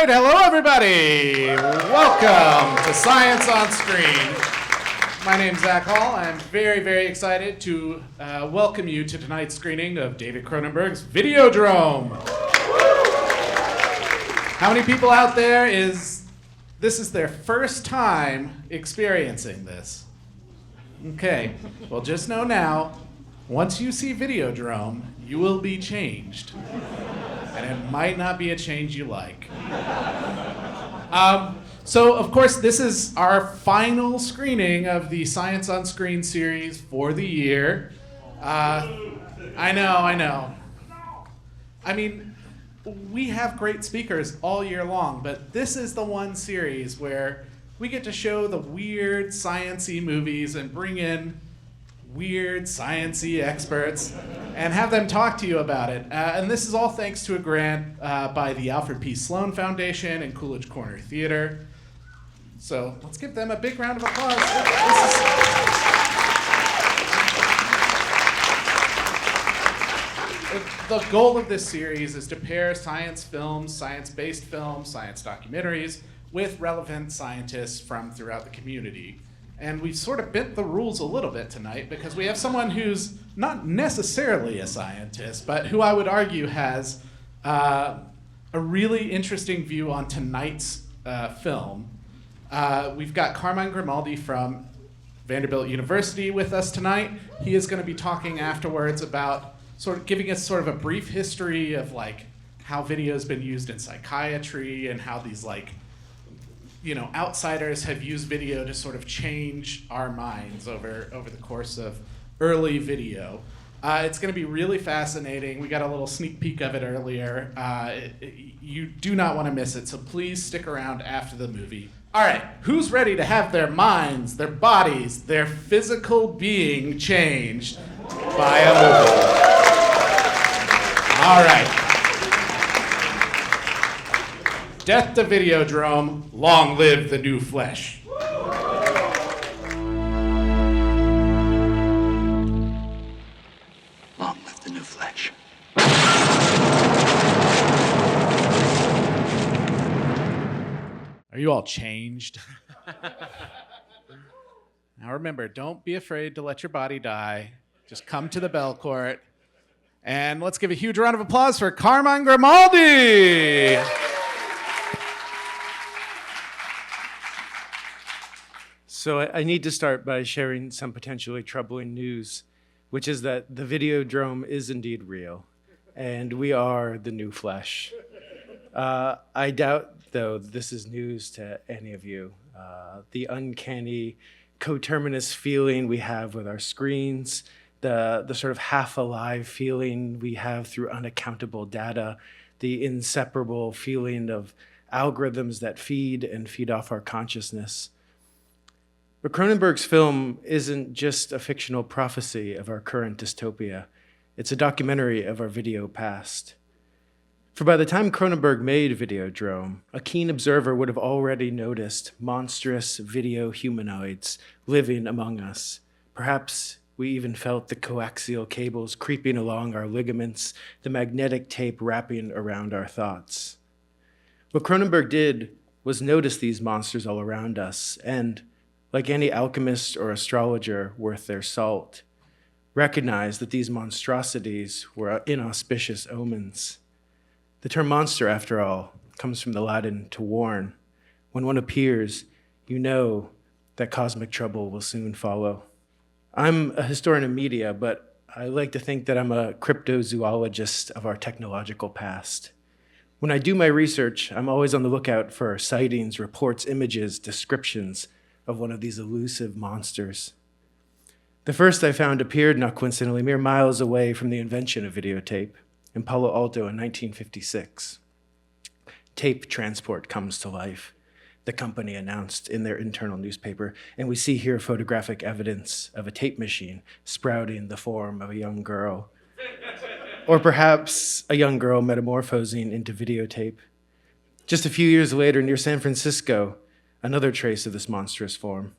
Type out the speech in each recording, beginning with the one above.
right, hello everybody. Welcome to Science on Screen. My name's Zach Hall. I'm very, very excited to welcome you to tonight's screening of David Cronenberg's Videodrome. How many people out there this is their first time experiencing this? Okay, well just know now, once you see Videodrome, you will be changed. And it might not be a change you like. So, of course, this is our final screening of the Science on Screen series for the year. I know. I mean, we have great speakers all year long, but this is the one series where we get to show the weird, science-y movies and bring in weird, science-y experts and have them talk to you about it. And this is all thanks to a grant by the Alfred P. Sloan Foundation and Coolidge Corner Theater. So let's give them a big round of applause. The goal of this series is to pair science films, science-based films, science documentaries with relevant scientists from throughout the community. And we've sort of bent the rules a little bit tonight because we have someone who's not necessarily a scientist, but who I would argue has a really interesting view on tonight's film. We've got Carmine Grimaldi from Vanderbilt University with us tonight. He is going to be talking afterwards about sort of giving us sort of a brief history of like how video has been used in psychiatry and how these like outsiders have used video to sort of change our minds over the course of early video. It's going to be really fascinating. We got a little sneak peek of it earlier. You do not want to miss it, so please stick around after the movie. All right, who's ready to have their minds, their bodies, their physical being changed by a movie? All right. Death to Videodrome, long live the new flesh. Long live the new flesh. Are you all changed? Now remember, don't be afraid to let your body die. Just come to the Belcourt. And let's give a huge round of applause for Carmine Grimaldi. So I need to start by sharing some potentially troubling news, which is that the Videodrome is indeed real, and we are the new flesh. I doubt, though, this is news to any of you. The uncanny coterminous feeling we have with our screens, the sort of half-alive feeling we have through unaccountable data, the inseparable feeling of algorithms that feed off our consciousness. But Cronenberg's film isn't just a fictional prophecy of our current dystopia. It's a documentary of our video past. For by the time Cronenberg made Videodrome, a keen observer would have already noticed monstrous video humanoids living among us. Perhaps we even felt the coaxial cables creeping along our ligaments, the magnetic tape wrapping around our thoughts. What Cronenberg did was notice these monsters all around us and, like any alchemist or astrologer worth their salt, recognize that these monstrosities were inauspicious omens. The term monster, after all, comes from the Latin to warn. When one appears, you know that cosmic trouble will soon follow. I'm a historian of media, but I like to think that I'm a cryptozoologist of our technological past. When I do my research, I'm always on the lookout for sightings, reports, images, descriptions of one of these elusive monsters. The first I found appeared, not coincidentally, mere miles away from the invention of videotape in Palo Alto in 1956. Tape transport comes to life, the company announced in their internal newspaper, and we see here photographic evidence of a tape machine sprouting the form of a young girl. Or perhaps a young girl metamorphosing into videotape. Just a few years later, near San Francisco, another trace of this monstrous form.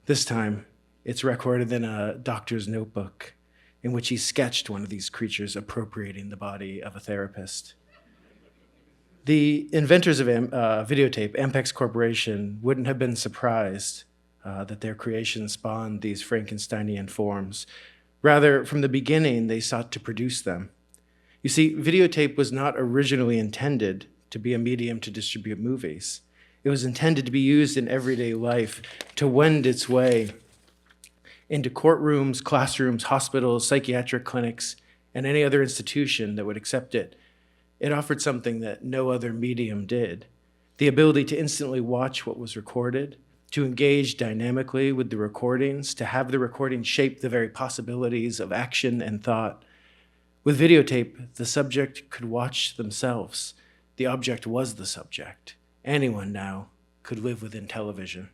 This time, it's recorded in a doctor's notebook in which he sketched one of these creatures appropriating the body of a therapist. The inventors of videotape, Ampex Corporation, wouldn't have been surprised that their creation spawned these Frankensteinian forms. Rather, from the beginning, they sought to produce them. You see, videotape was not originally intended to be a medium to distribute movies. It was intended to be used in everyday life to wend its way into courtrooms, classrooms, hospitals, psychiatric clinics, and any other institution that would accept it. It offered something that no other medium did: the ability to instantly watch what was recorded, to engage dynamically with the recordings, to have the recording shape the very possibilities of action and thought. With videotape, the subject could watch themselves. The object was the subject. Anyone now could live within television.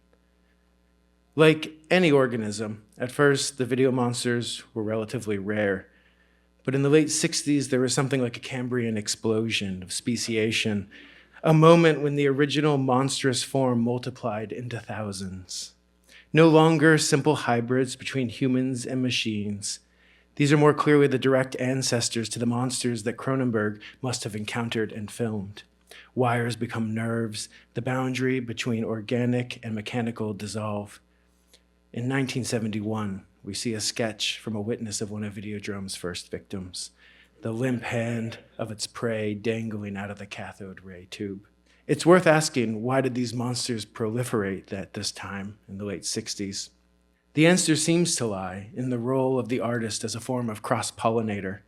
Like any organism, at first the video monsters were relatively rare. But in the late 60s, there was something like a Cambrian explosion of speciation, a moment when the original monstrous form multiplied into thousands. No longer simple hybrids between humans and machines. These are more clearly the direct ancestors to the monsters that Cronenberg must have encountered and filmed. Wires become nerves, the boundary between organic and mechanical dissolve. In 1971, we see a sketch from a witness of one of Videodrome's first victims, the limp hand of its prey dangling out of the cathode ray tube. It's worth asking, why did these monsters proliferate at this time in the late 60s? The answer seems to lie in the role of the artist as a form of cross-pollinator.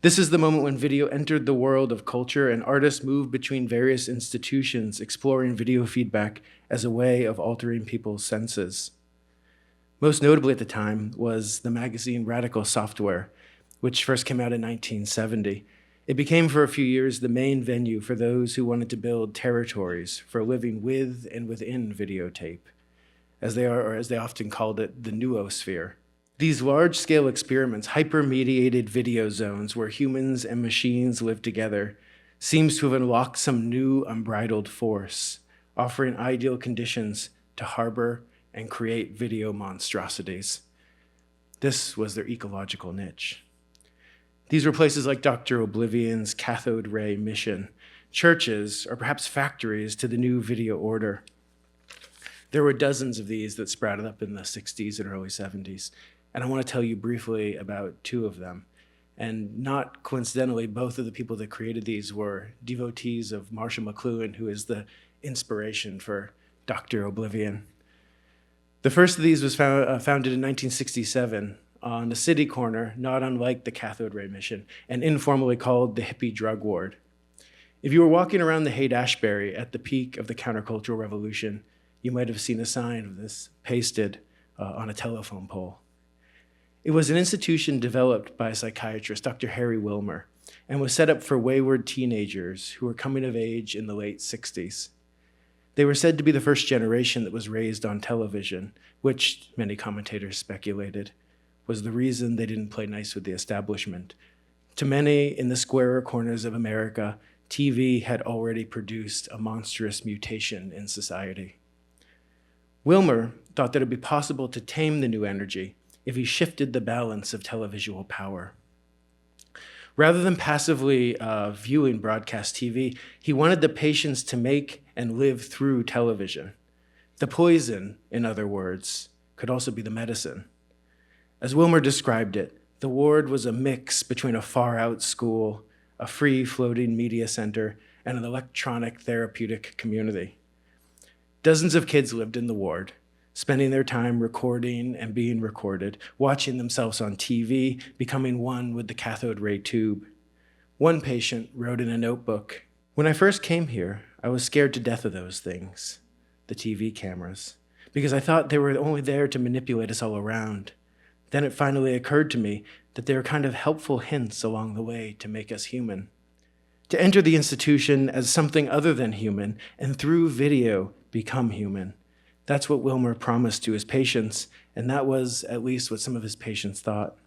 This is the moment when video entered the world of culture and artists moved between various institutions, exploring video feedback as a way of altering people's senses. Most notably at the time was the magazine Radical Software, which first came out in 1970. It became for a few years the main venue for those who wanted to build territories for living with and within videotape, as they often called it, the noosphere. These large-scale experiments, hyper-mediated video zones where humans and machines live together, seems to have unlocked some new unbridled force, offering ideal conditions to harbor and create video monstrosities. This was their ecological niche. These were places like Dr. Oblivion's cathode ray mission, churches, or perhaps factories to the new video order. There were dozens of these that sprouted up in the 60s and early 70s, and I want to tell you briefly about two of them. And not coincidentally, both of the people that created these were devotees of Marshall McLuhan, who is the inspiration for Dr. Oblivion. The first of these was founded in 1967 on a city corner, not unlike the cathode ray mission, and informally called the hippie drug ward. If you were walking around the Haight-Ashbury at the peak of the countercultural revolution, you might have seen a sign of this pasted on a telephone pole. It was an institution developed by a psychiatrist, Dr. Harry Wilmer, and was set up for wayward teenagers who were coming of age in the late 60s. They were said to be the first generation that was raised on television, which, many commentators speculated, was the reason they didn't play nice with the establishment. To many in the squarer corners of America, TV had already produced a monstrous mutation in society. Wilmer thought that it would be possible to tame the new energy if he shifted the balance of televisual power. Rather than passively viewing broadcast TV, he wanted the patients to make and live through television. The poison, in other words, could also be the medicine. As Wilmer described it, the ward was a mix between a far-out school, a free-floating media center, and an electronic therapeutic community. Dozens of kids lived in the ward, spending their time recording and being recorded, watching themselves on TV, becoming one with the cathode ray tube. One patient wrote in a notebook, "When I first came here, I was scared to death of those things, the TV cameras, because I thought they were only there to manipulate us all around. Then it finally occurred to me that they were kind of helpful hints along the way to make us human. To enter the institution as something other than human, and through video, become human. That's what Wilmer promised to his patients, and that was at least what some of his patients thought.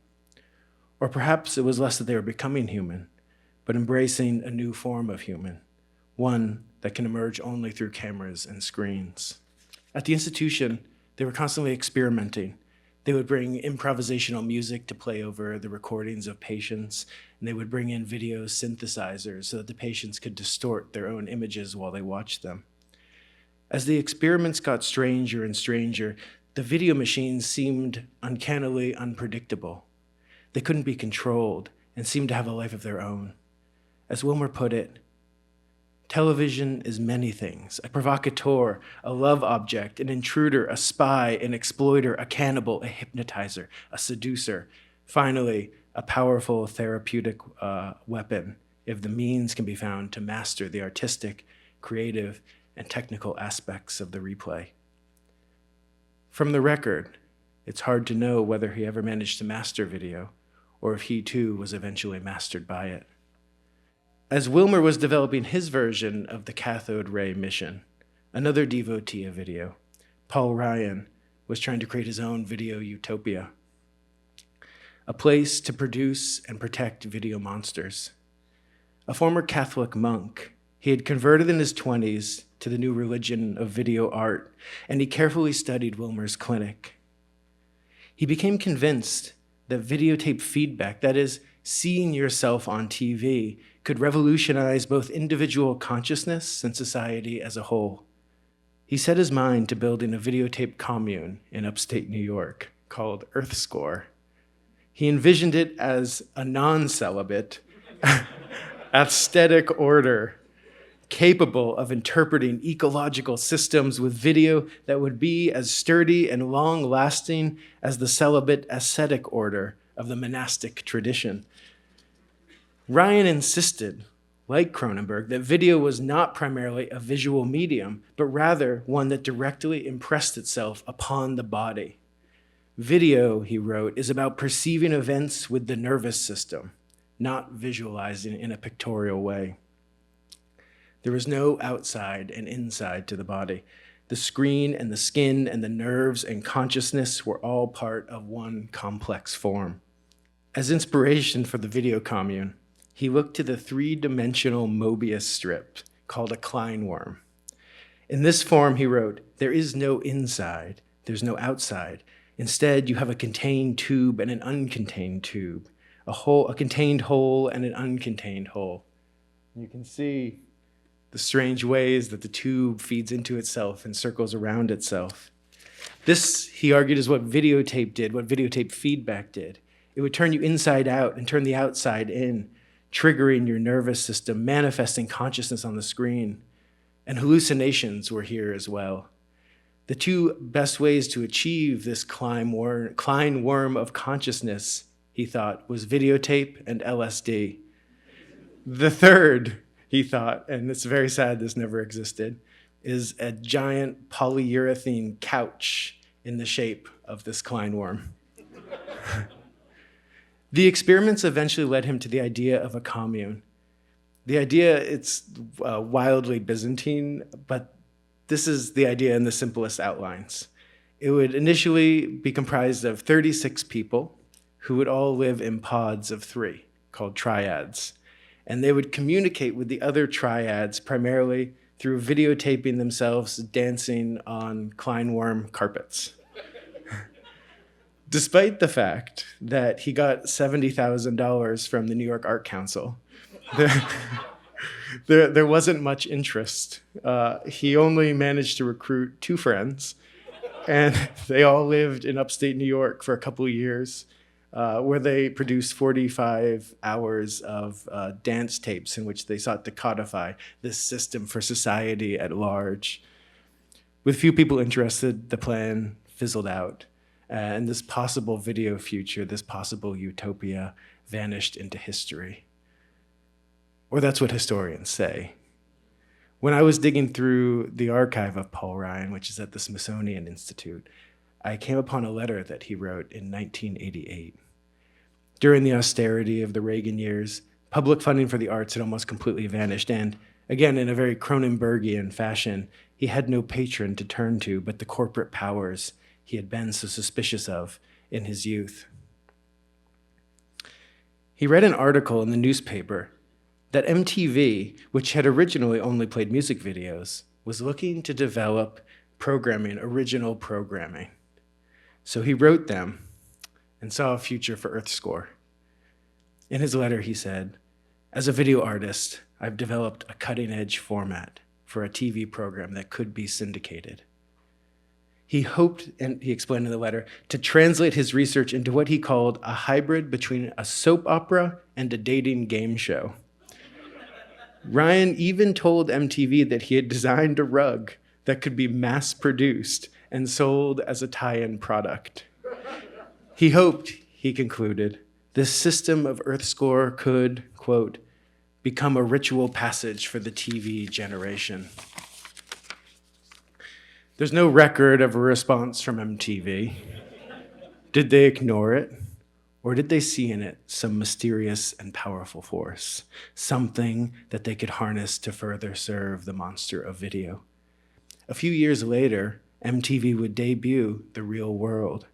Or perhaps it was less that they were becoming human, but embracing a new form of human, one that can emerge only through cameras and screens. At the institution, they were constantly experimenting. They would bring improvisational music to play over the recordings of patients, and they would bring in video synthesizers so that the patients could distort their own images while they watched them. As the experiments got stranger and stranger, the video machines seemed uncannily unpredictable. They couldn't be controlled and seemed to have a life of their own. As Wilmer put it, television is many things: a provocateur, a love object, an intruder, a spy, an exploiter, a cannibal, a hypnotizer, a seducer, finally, a powerful therapeutic weapon, if the means can be found to master the artistic, creative, and technical aspects of the replay. From the record, it's hard to know whether he ever managed to master video, or if he too was eventually mastered by it. As Wilmer was developing his version of the cathode ray mission, another devotee of video, Paul Ryan, was trying to create his own video utopia, a place to produce and protect video monsters. A former Catholic monk, he had converted in his 20s to the new religion of video art, and he carefully studied Wilmer's clinic. He became convinced that videotape feedback, that is, seeing yourself on TV, could revolutionize both individual consciousness and society as a whole. He set his mind to building a videotape commune in upstate New York called EarthScore. He envisioned it as a non-celibate, aesthetic order capable of interpreting ecological systems with video that would be as sturdy and long-lasting as the celibate ascetic order of the monastic tradition. Ryan insisted, like Cronenberg, that video was not primarily a visual medium, but rather one that directly impressed itself upon the body. Video, he wrote, is about perceiving events with the nervous system, not visualizing in a pictorial way. There was no outside and inside to the body. The screen and the skin and the nerves and consciousness were all part of one complex form. As inspiration for the video commune, he looked to the three-dimensional Mobius strip called a Klein worm. In this form, he wrote, there is no inside, there's no outside. Instead, you have a contained tube and an uncontained tube, a contained hole and an uncontained hole. You can see the strange ways that the tube feeds into itself and circles around itself. This, he argued, is what videotape did, what videotape feedback did. It would turn you inside out and turn the outside in, triggering your nervous system, manifesting consciousness on the screen. And hallucinations were here as well. The two best ways to achieve this Klein worm of consciousness, he thought, was videotape and LSD. The third, he thought, and it's very sad this never existed, is a giant polyurethane couch in the shape of this Klein worm. The experiments eventually led him to the idea of a commune. The idea, it's wildly Byzantine, but this is the idea in the simplest outlines. It would initially be comprised of 36 people who would all live in pods of 3, called triads. And they would communicate with the other triads primarily through videotaping themselves dancing on Klein worm carpets. Despite the fact that he got $70,000 from the New York Art Council, there wasn't much interest. He only managed to recruit 2 friends, and they all lived in upstate New York for a couple of years, where they produced 45 hours of dance tapes in which they sought to codify this system for society at large. With few people interested, the plan fizzled out. And this possible video future, this possible utopia, vanished into history. Or that's what historians say. When I was digging through the archive of Paul Ryan, which is at the Smithsonian Institute, I came upon a letter that he wrote in 1988. During the austerity of the Reagan years, public funding for the arts had almost completely vanished, and again, in a very Cronenbergian fashion, he had no patron to turn to but the corporate powers he had been so suspicious of in his youth. He read an article in the newspaper that MTV, which had originally only played music videos, was looking to develop original programming. So he wrote them and saw a future for EarthScore. In his letter, he said, "As a video artist, I've developed a cutting-edge format for a TV program that could be syndicated." He hoped, and he explained in the letter, to translate his research into what he called a hybrid between a soap opera and a dating game show. Ryan even told MTV that he had designed a rug that could be mass-produced and sold as a tie-in product. He hoped, he concluded, this system of EarthScore could, quote, become a ritual passage for the TV generation. There's no record of a response from MTV. Did they ignore it? Or did they see in it some mysterious and powerful force, something that they could harness to further serve the monster of video? A few years later, MTV would debut The Real World,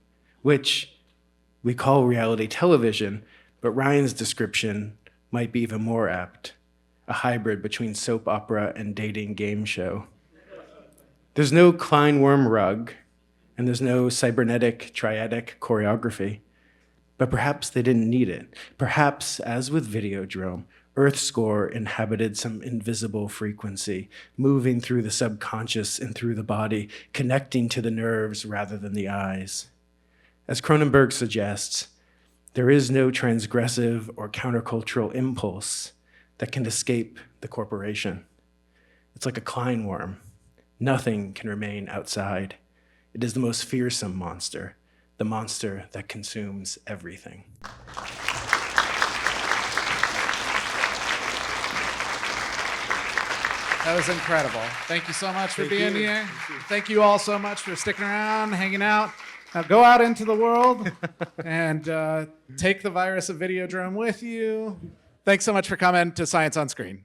which we call reality television, but Ryan's description might be even more apt, a hybrid between soap opera and dating game show. There's no Kleinworm rug, and there's no cybernetic triadic choreography, but perhaps they didn't need it. Perhaps, as with Videodrome, EarthScore inhabited some invisible frequency, moving through the subconscious and through the body, connecting to the nerves rather than the eyes. As Cronenberg suggests, there is no transgressive or countercultural impulse that can escape the corporation. It's like a Kleinworm. Nothing can remain outside. It is the most fearsome monster, the monster that consumes everything. That was incredible. Thank you so much for being you. here. Thank you all so much for sticking around, hanging out. Now go out into the world and take the virus of Videodrome with you. Thanks so much for coming to Science on Screen.